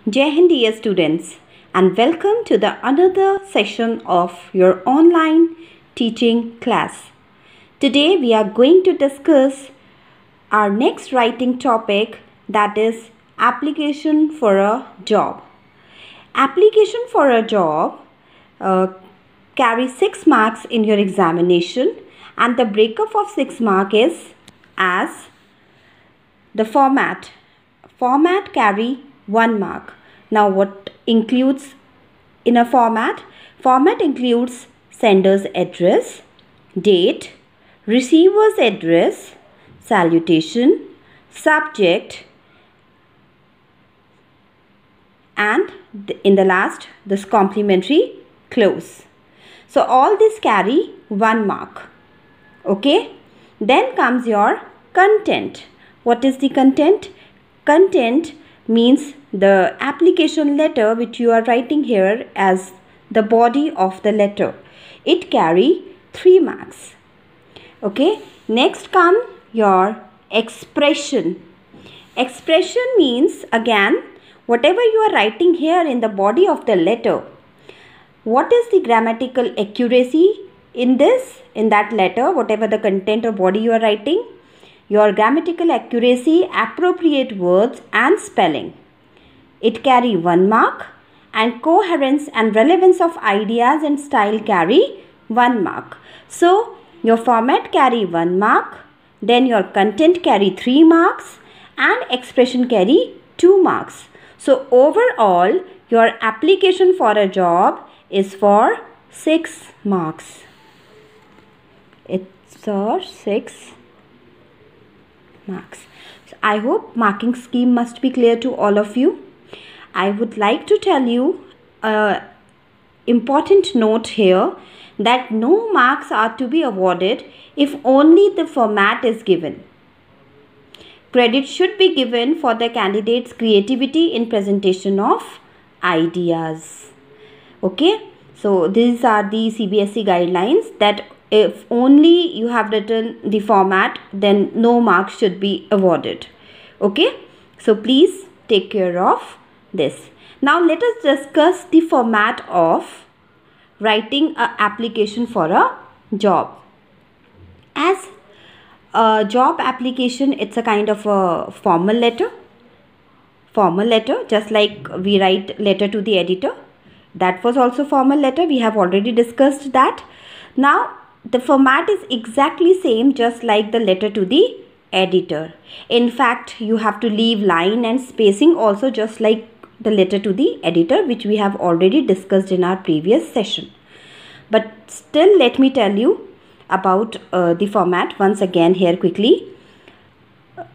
Jai Hind dear students, and welcome to the another session of your online teaching class. Today we are going to discuss our next writing topic, that is application for a job. Application for a job carries 6 marks in your examination, and the breakup of 6 marks is as the format. Format carry 1 mark. Now what includes in a format? Format includes sender's address, date, receiver's address, salutation, subject, and in the last this complimentary clause. So all this carry 1 mark. Okay. Then comes your content. What is the content? Content means the application letter which you are writing here as the body of the letter. It carry 3 marks. Okay. Next come your expression. Expression means again whatever you are writing here in the body of the letter. What is the grammatical accuracy in that letter, whatever the content or body you are writing? Your grammatical accuracy, appropriate words and spelling. It carry 1 mark, and coherence and relevance of ideas and style carry 1 mark. So your format carry 1 mark, then your content carry 3 marks and expression carry 2 marks. So overall your application for a job is for 6 marks. It's for 6 marks. So I hope marking scheme must be clear to all of you. I would like to tell you an important note here that no marks are to be awarded if only the format is given. Credit should be given for the candidate's creativity in presentation of ideas. Okay, so these are the CBSE guidelines that if only you have written the format, then no marks should be awarded. Okay, so please take care of this. Now let us discuss the format of writing an application for a job. As a job application, it's a kind of a formal letter, just like we write letter to the editor. That was also formal letter. We have already discussed that. Now the format is exactly same, just like the letter to the editor. In fact, you have to leave line and spacing also just like the letter to the editor, which we have already discussed in our previous session. But still, let me tell you about the format once again here quickly.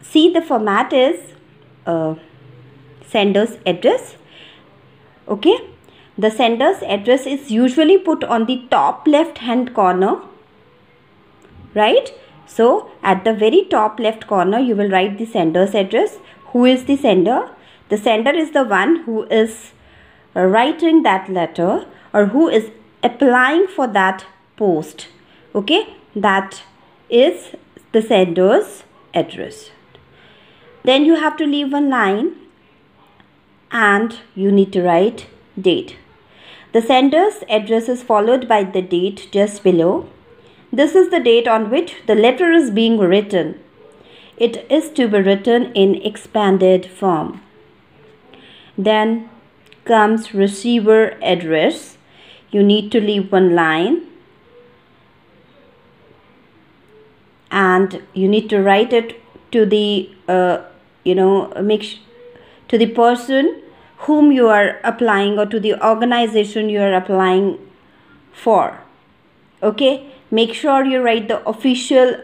See, the format is sender's address. Okay, the sender's address is usually put on the top left hand corner, right? So at the very top left corner you will write the sender's address. Who is the sender? The sender is the one who is writing that letter or who is applying for that post. Okay, that is the sender's address. Then you have to leave 1 line and you need to write date. The sender's address is followed by the date just below. This is the date on which the letter is being written. It is to be written in expanded form. Then comes receiver address. You need to leave 1 line and you need to write it to the to the person whom you are applying or to the organization you are applying for. Okay, make sure you write the official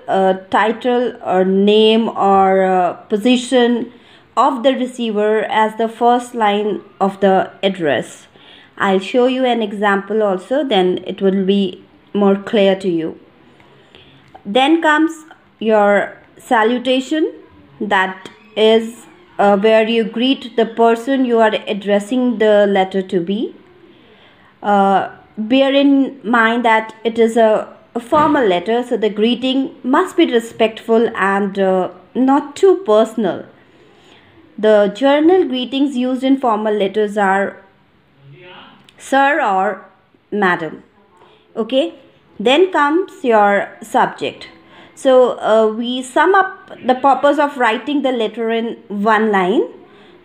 title or name or position of the receiver as the first line of the address. I'll show you an example also, then it will be more clear to you. Then comes your salutation, that is where you greet the person you are addressing the letter to be. Bear in mind that it is a formal letter, so the greeting must be respectful and not too personal. The journal greetings used in formal letters are sir or madam. Okay, then comes your subject. So we sum up the purpose of writing the letter in one line.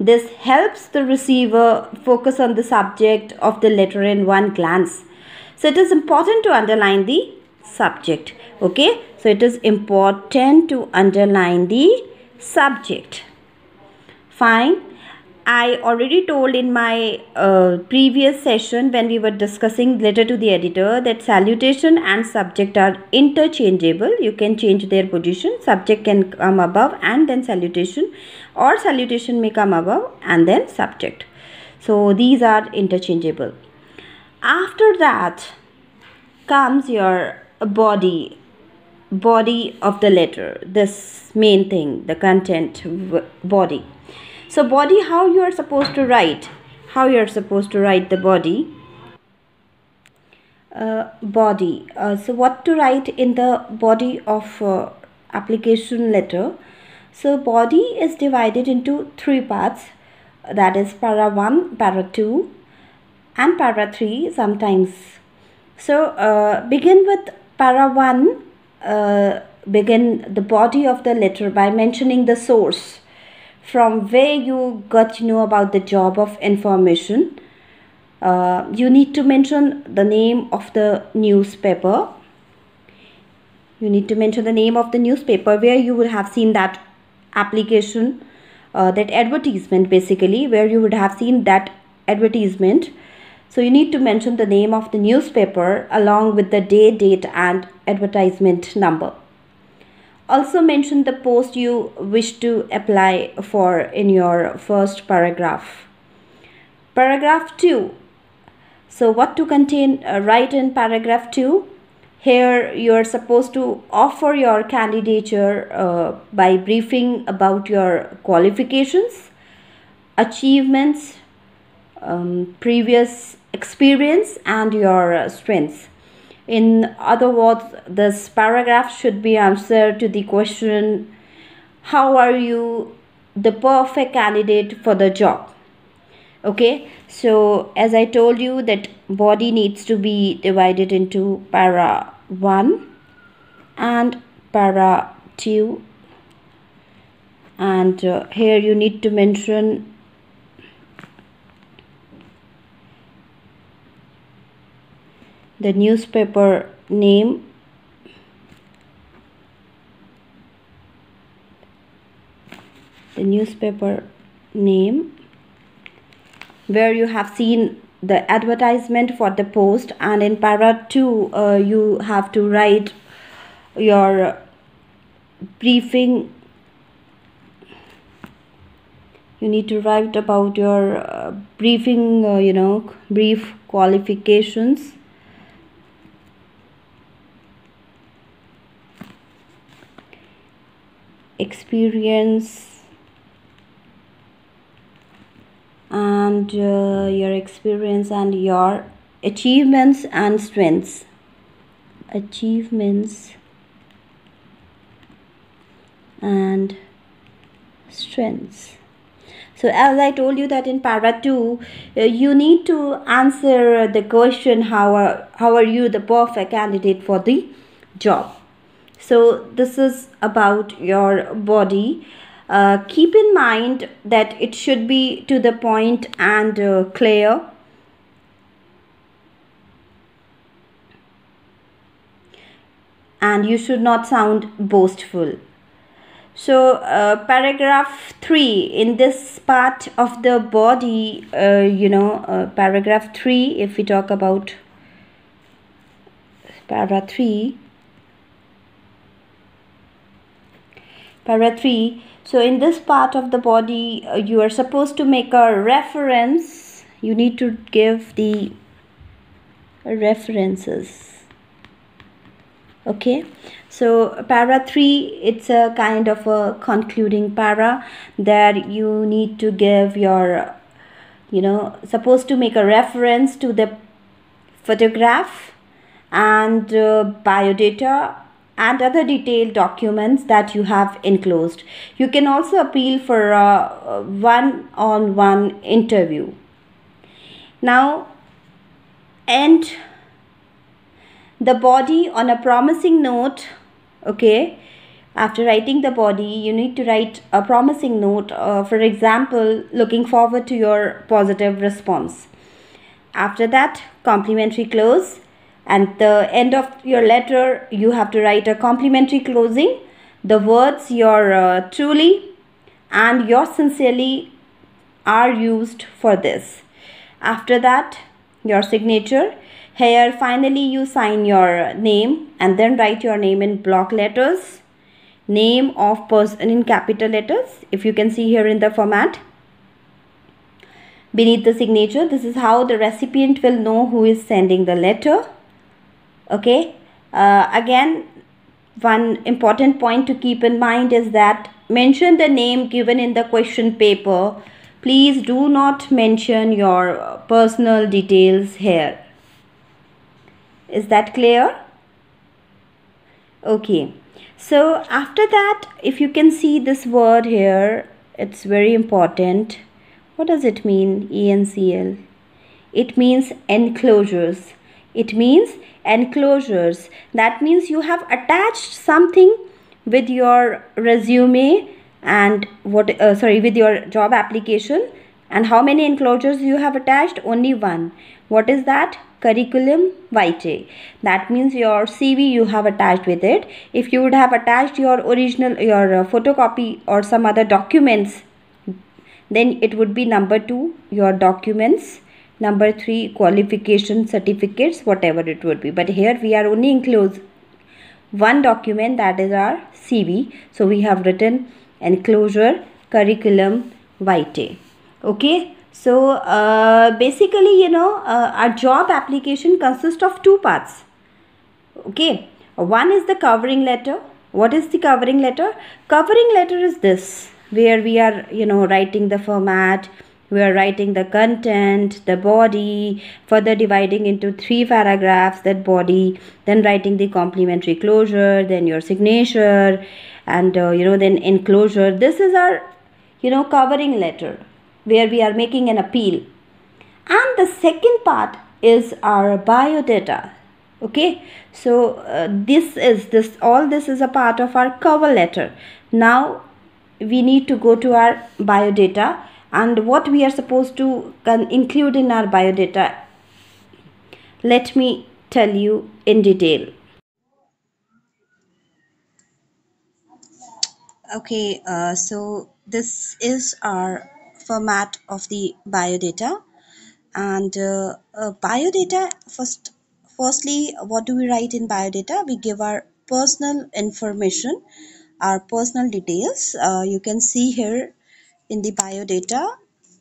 This helps the receiver focus on the subject of the letter in one glance. So it is important to underline the subject. Okay, so it is important to underline the subject. Fine. I already told in my previous session when we were discussing letter to the editor that salutation and subject are interchangeable. You can change their position. Subject can come above and then salutation, or salutation may come above and then subject. So these are interchangeable. After that comes your body of the letter. This main thing, the content, body. So body, how you are supposed to write? How you are supposed to write the body? Body. So what to write in the body of application letter? So body is divided into three parts. That is para 1, para 2 and para 3 sometimes. So begin with para 1. Begin the body of the letter by mentioning the source from where you got to know about the job of information. You need to mention the name of the newspaper. You need to mention the name of the newspaper where you would have seen that application, that advertisement basically, where you would have seen that advertisement. So you need to mention the name of the newspaper along with the day, date and advertisement number. Also mention the post you wish to apply for in your first paragraph. Paragraph 2. So what to contain, write in paragraph 2. Here you are supposed to offer your candidature by briefing about your qualifications, achievements, previous experience and your strengths. In other words, this paragraph should be answered to the question, how are you the perfect candidate for the job? Okay, so as I told you that body needs to be divided into para 1 and para 2, and here you need to mention the newspaper name, where you have seen the advertisement for the post, and in para 2 you have to write your briefing. You need to write about your briefing, brief qualifications, experience and your experience and your achievements and strengths. So as I told you that in para 2 you need to answer the question, how are you the perfect candidate for the job. So this is about your body. Keep in mind that it should be to the point and clear. And you should not sound boastful. So paragraph 3, in this part of the body, paragraph 3, if we talk about para 3, so in this part of the body you are supposed to make a reference. You need to give the references. Okay, so para 3, it's a kind of a concluding para that you need to give your, supposed to make a reference to the photograph and biodata and other detailed documents that you have enclosed. You can also appeal for a one-on-one interview. Now, end the body on a promising note. Okay, after writing the body, you need to write a promising note, for example, looking forward to your positive response. After that, complimentary close. And the end of your letter, you have to write a complimentary closing. The words your truly and your sincerely are used for this. After that, your signature. Here finally you sign your name and then write your name in block letters. Name of person in capital letters, if you can see here in the format. Beneath the signature, this is how the recipient will know who is sending the letter. Okay, again, one important point to keep in mind is that mention the name given in the question paper. Please do not mention your personal details here. Is that clear? Okay, so after that, if you can see this word here, it's very important. What does it mean, ENCL? It means enclosures. It means enclosures. That means you have attached something with your resume and with your job application. And how many enclosures you have attached? Only one. What is that? Curriculum vitae. That means your CV you have attached with it. If you would have attached your original, your photocopy or some other documents, then it would be number 2, your documents. Number 3, qualification certificates, whatever it would be. But here we are only enclose one document, that is our CV. So we have written enclosure curriculum vitae. Okay. So basically, our job application consists of 2 parts. Okay. One is the covering letter. What is the covering letter? Covering letter is this, where we are, writing the format. We are writing the content, the body, further dividing into 3 paragraphs, that body, then writing the complimentary closure, then your signature, and then enclosure. This is our covering letter, where we are making an appeal. And the second part is our biodata. Okay, so all this is a part of our cover letter. Now we need to go to our biodata, and what we are supposed to include in our biodata. Let me tell you in detail. Okay, so this is our format of the biodata. And biodata, firstly, what do we write in biodata? We give our personal information, our personal details. You can see here in the biodata,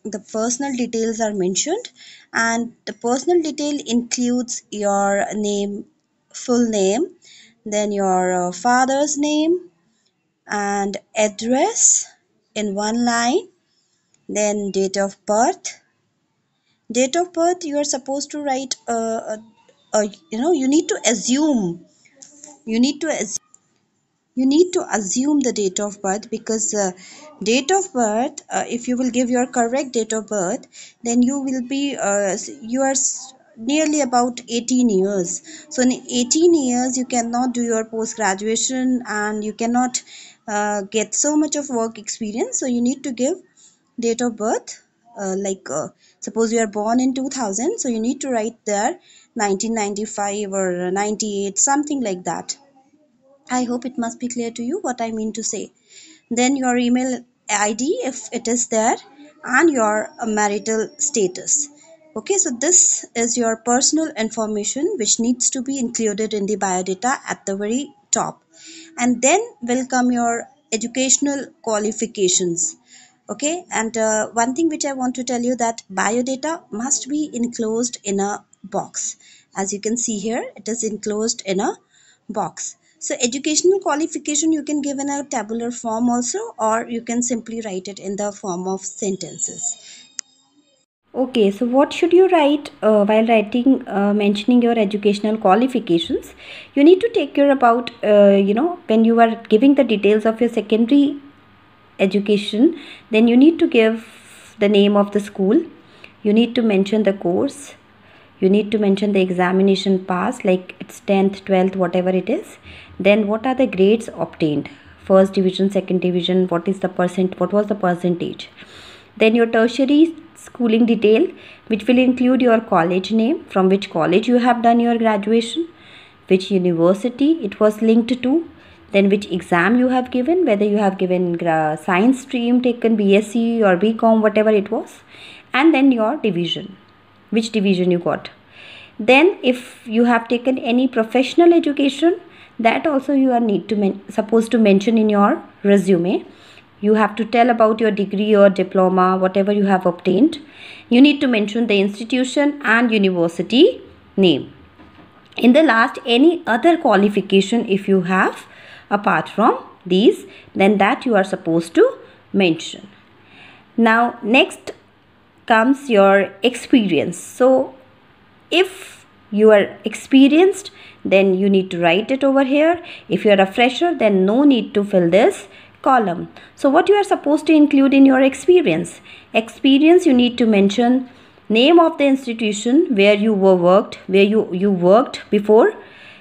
the personal details are mentioned, and the personal detail includes your name, full name, then your father's name and address in one line, then date of birth. Date of birth, you are supposed to write you need to assume, you need to assume the date of birth, because date of birth, if you will give your correct date of birth, then you will be you are nearly about 18 years. So in 18 years you cannot do your post graduation, and you cannot get so much of work experience. So you need to give date of birth, suppose you are born in 2000, so you need to write there 1995 or 98, something like that. I hope it must be clear to you what I mean to say. Then your email ID, if it is there, and your marital status. Okay, so this is your personal information which needs to be included in the biodata at the very top. And then will come your educational qualifications. Okay, and one thing which I want to tell you, that biodata must be enclosed in a box. As you can see here, it is enclosed in a box. So educational qualification you can give in a tabular form also, or you can simply write it in the form of sentences. Okay, so what should you write while writing, mentioning your educational qualifications? You need to take care about, when you are giving the details of your secondary education, then you need to give the name of the school, you need to mention the course, you need to mention the examination pass, like it's 10th, 12th, whatever it is. Then what are the grades obtained, first division, second division, what was the percentage. Then your tertiary schooling detail, which will include your college name, from which college you have done your graduation, which university it was linked to, then which exam you have given, whether you have given science stream, taken BSc or BCom, whatever it was, and then your division, which division you got. Then if you have taken any professional education, that also you are supposed to mention in your resume. You have to tell about your degree or diploma, whatever you have obtained. You need to mention the institution and university name. In the last, any other qualification if you have apart from these, then that you are supposed to mention. Now next comes your experience. So if you are experienced, then you need to write it over here. If you are a fresher, then no need to fill this column. So what you are supposed to include in your experience? Experience, you need to mention name of the institution where you worked before,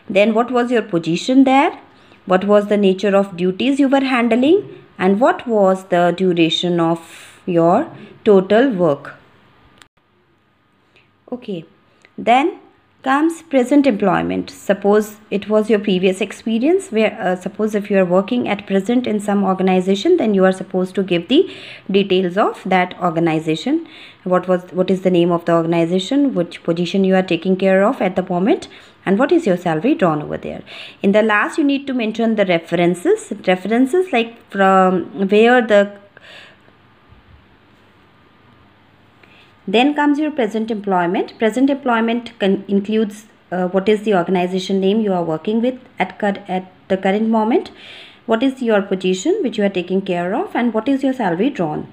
then what was your position there, what was the nature of duties you were handling, and what was the duration of your total work. Okay, then comes present employment. Suppose it was your previous experience, where suppose if you are working at present in some organization, then you are supposed to give the details of that organization. What is the name of the organization, which position you are taking care of at the moment, and what is your salary drawn over there. In the last, you need to mention the references like from where the. Then comes your present employment. Present employment includes what is the organization name you are working with at the current moment, what is your position which you are taking care of, and what is your salary drawn.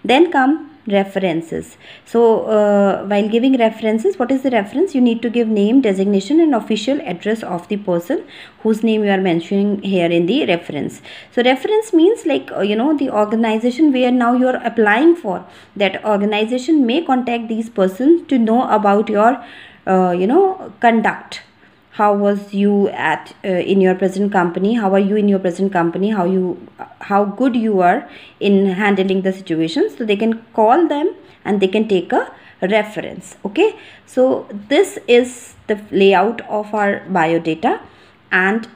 Then come references. So while giving references, what is the reference? You need to give name, designation, and official address of the person whose name you are mentioning here in the reference. So reference means like the organization where now you are applying for, that organization may contact these persons to know about your conduct. How was you at in your present company, how are you in your present company, how good you are in handling the situations. So they can call them and they can take a reference. Okay, so this is the layout of our biodata. And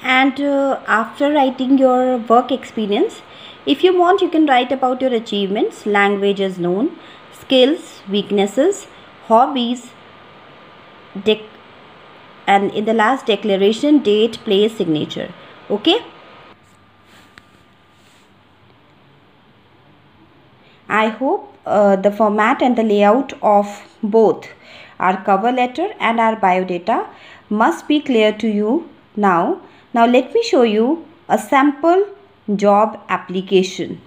after writing your work experience, if you want, you can write about your achievements, languages known, skills, weaknesses, hobbies, and in the last, declaration, date, place, signature. Okay, I hope the format and the layout of both our cover letter and our biodata must be clear to you now. Now let me show you a sample job application.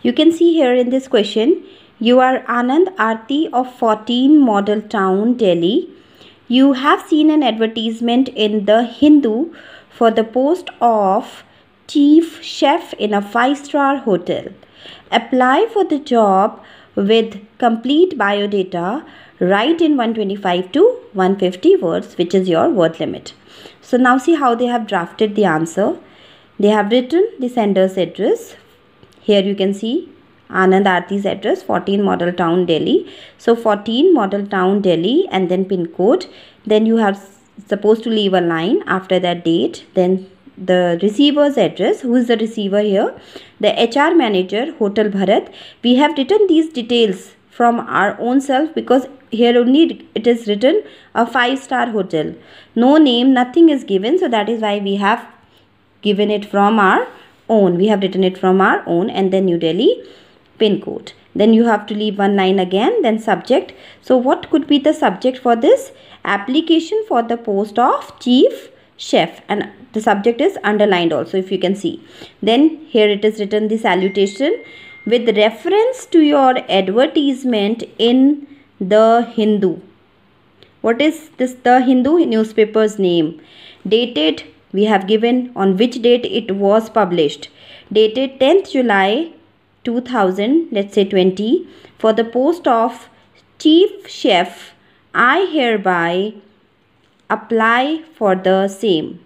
You can see here in this question, you are Anand Arti of 14 Model Town, Delhi. You have seen an advertisement in the Hindu for the post of chief chef in a 5-star hotel. Apply for the job with complete biodata. Write in 125 to 150 words, which is your word limit. So now see how they have drafted the answer. They have written the sender's address. Here you can see Anand Arti's address, 14 Model Town, Delhi. So 14 Model Town, Delhi, and then pin code. Then you are supposed to leave a line after that date. Then the receiver's address. Who is the receiver here? The HR manager, Hotel Bharat. We have written these details from our own self because here only it is written a 5-star hotel. No name, nothing is given. So that is why we have given it from our own. We have written it from our own, and then New Delhi pin code. Then you have to leave one line again. Then subject. So what could be the subject for this? Application for the post of chief chef, and the subject is underlined also, if you can see. Then here it is written the salutation with reference to your advertisement in The Hindu. What is this The Hindu newspaper's name? Dated, we have given on which date it was published. Dated 10th July 2000, let's say 20, for the post of chief chef. I hereby apply for the same.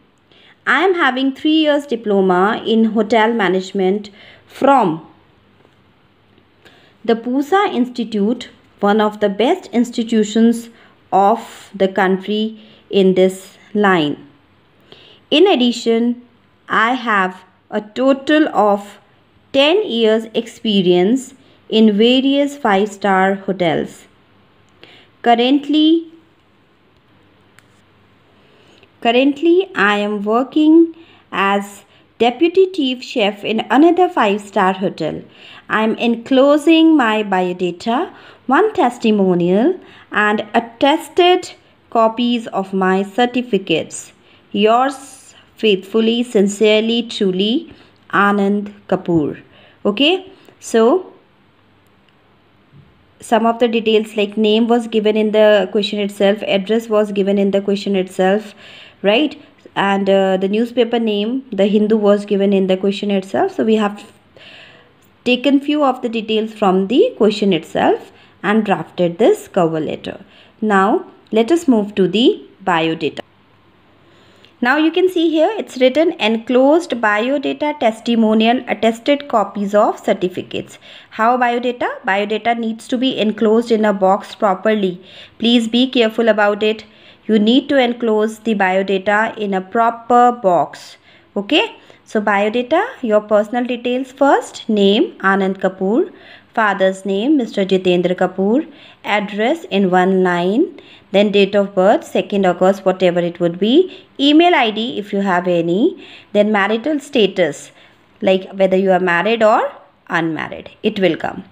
I am having 3 years diploma in hotel management from the Pusa Institute, one of the best institutions of the country in this line. In addition, I have a total of 10 years experience in various 5-star hotels. Currently, I am working as deputy chief chef in another 5-star hotel. I am enclosing my biodata, one testimonial, and attested copies of my certificates. Yours faithfully, sincerely, truly, Anand Kapoor. Okay, so some of the details like name was given in the question itself, address was given in the question itself, right? And the newspaper name, The Hindu, was given in the question itself. So we have taken few of the details from the question itself and drafted this cover letter. Now let us move to the biodata. Now you can see here it's written enclosed biodata, testimonial, attested copies of certificates. How biodata? Biodata needs to be enclosed in a box properly. Please be careful about it. You need to enclose the biodata in a proper box. Okay. So biodata, your personal details first. Name Anand Kapoor. Father's name Mr. Jitendra Kapoor. Address in one line. Then date of birth, 2nd August, whatever it would be. Email ID if you have any. Then marital status, like whether you are married or unmarried, it will come.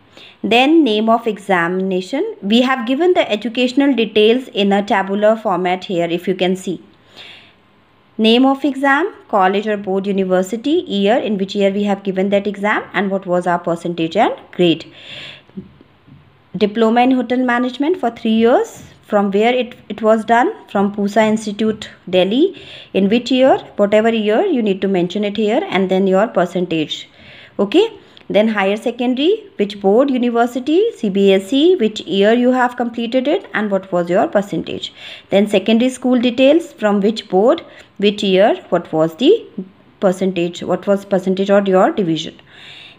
Then name of examination. We have given the educational details in a tabular format here, if you can see. Name of exam, college or board, university, year, in which year we have given that exam, and what was our percentage and grade. Diploma in hotel management for 3 years. From where it was done? From Pusa Institute, Delhi. In which year? Whatever year, you need to mention it here, and then your percentage. Okay. Then higher secondary, which board, university, CBSE, which year you have completed it, and what was your percentage. Then secondary school details, from which board, which year, what was the percentage, what was percentage or your division.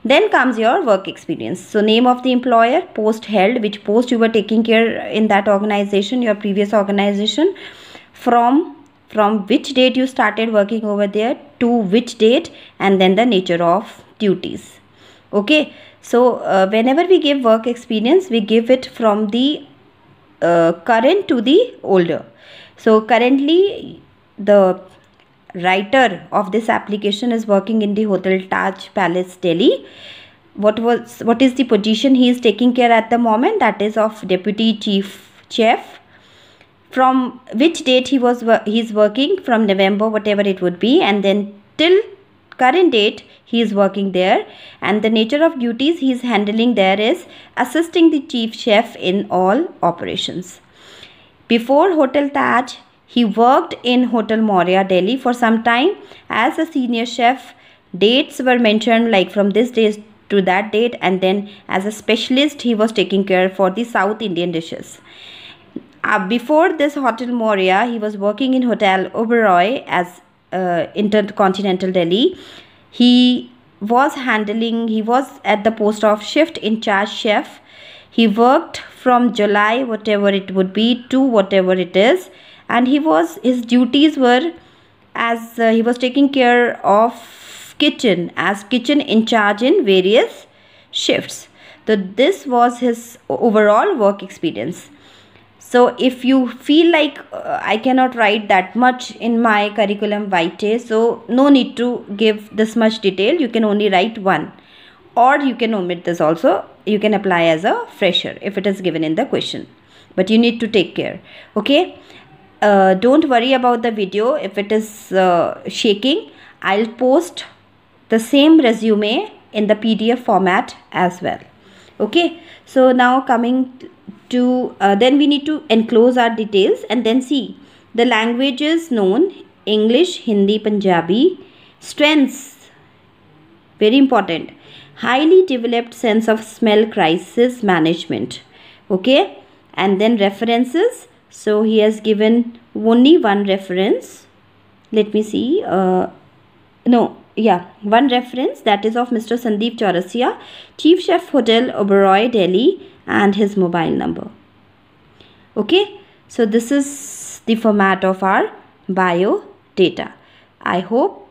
Then comes your work experience. So name of the employer, post held, which post you were taking care in that organization, your previous organization, from which date you started working over there to which date, and then the nature of duties. Okay, so whenever we give work experience, we give it from the current to the older. So currently the writer of this application is working in the Hotel Taj Palace, Delhi. What is the position he is taking care at the moment? That is of deputy chief chef. From which date he is working? From November, whatever it would be, and then till current date he is working there. And the nature of duties he is handling there is assisting the chief chef in all operations. Before Hotel Taj, he worked in Hotel Moria, Delhi for some time as a senior chef. Dates were mentioned like from this date to that date, and then as a specialist he was taking care for the South Indian dishes. Before this Hotel Moria, he was working in Hotel Oberoi as Intercontinental Delhi. He was at the post of shift in charge chef. He worked from July, whatever it would be, to whatever it is. And his duties were as he was taking care of kitchen, as kitchen in charge in various shifts. So this was his overall work experience. So if you feel like I cannot write that much in my curriculum vitae, so no need to give this much detail. You can only write one, or you can omit this also. You can apply as a fresher if it is given in the question, but you need to take care. Okay. don't worry about the video if it is shaking. I'll post the same resume in the PDF format as well. Okay, so now coming to then we need to enclose our details and then see the languages known: English, Hindi, Punjabi. Strengths, very important: highly developed sense of smell crisis management. Okay, and then references. So he has given only one reference. Let me see. One reference, that is of Mr. Sandeep Chaurasia, Chief Chef, Hotel Oberoi, Delhi, and his mobile number. Okay, so this is the format of our bio data. I hope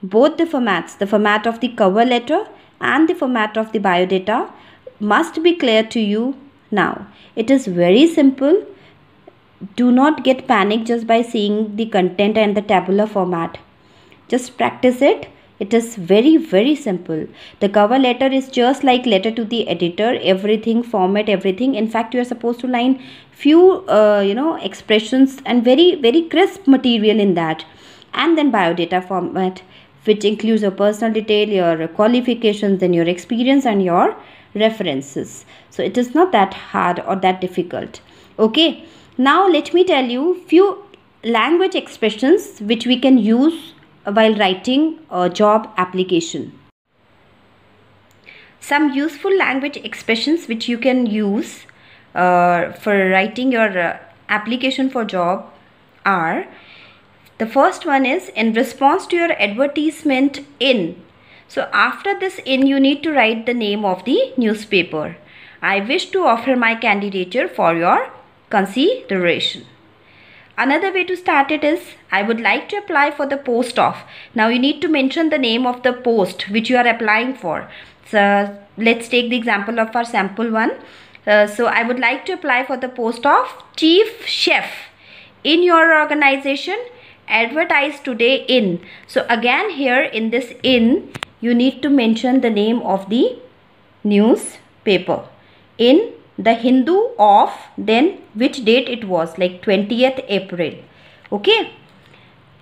both the formats, the format of the cover letter and the format of the bio data, must be clear to you now. It is very simple. Do not get panicked just by seeing the content and the tabular format. Just practice it. It is very, very simple. The cover letter is just like letter to the editor. Everything, format, everything. In fact, you are supposed to line few, expressions and very, very crisp material in that. And then biodata format, which includes your personal detail, your qualifications, then your experience and your references. So it is not that hard or that difficult. Okay. Now let me tell you few language expressions which we can use while writing a job application. Some useful language expressions which you can use for writing your application for job are: the first one is in response to your advertisement in. So after this in, you need to write the name of the newspaper. I wish to offer my candidature for your consideration. Another way to start it is, I would like to apply for the post of. Now you need to mention the name of the post which you are applying for. So let's take the example of our sample one. So I would like to apply for the post of Chief Chef in your organization, advertised today in. So again here in this in, you need to mention the name of the newspaper. In the Hindu of, then which date it was, like 20th April. Okay.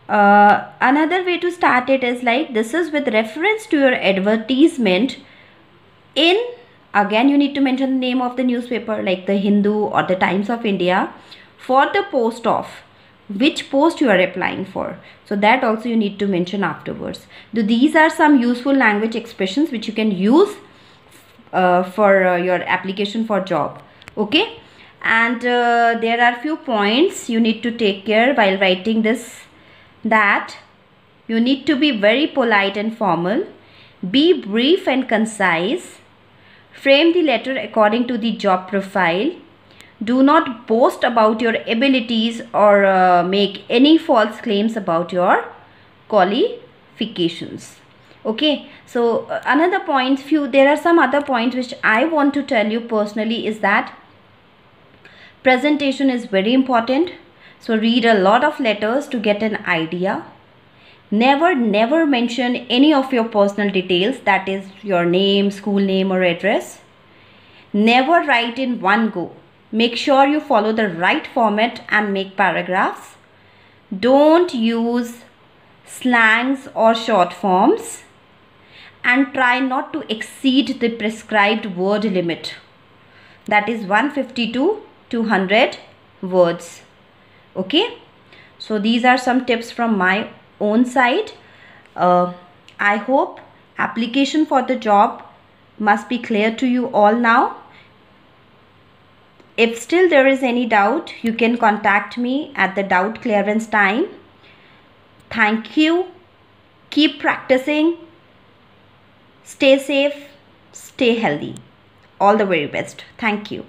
Another way to start it is like, this is with reference to your advertisement in. Again you need to mention the name of the newspaper like the Hindu or the Times of India, for the post of, which post you are applying for. So that also you need to mention afterwards. So these are some useful language expressions which you can use for your application for job. Okay, and there are few points you need to take care while writing this, that you need to be very polite and formal, be brief and concise, frame the letter according to the job profile, do not boast about your abilities or make any false claims about your qualifications. Okay, so another point, there are some other points which I want to tell you personally, is that presentation is very important. So read a lot of letters to get an idea. Never mention any of your personal details, that is your name, school name or address. Never write in one go. Make sure you follow the right format and make paragraphs. Don't use slangs or short forms, and try not to exceed the prescribed word limit, that is 150 to 200 words. Okay, so these are some tips from my own side. I hope application for the job must be clear to you all now. If still there is any doubt, you can contact me at the doubt clearance time. Thank you. Keep practicing. Stay safe. Stay healthy. All the very best. Thank you.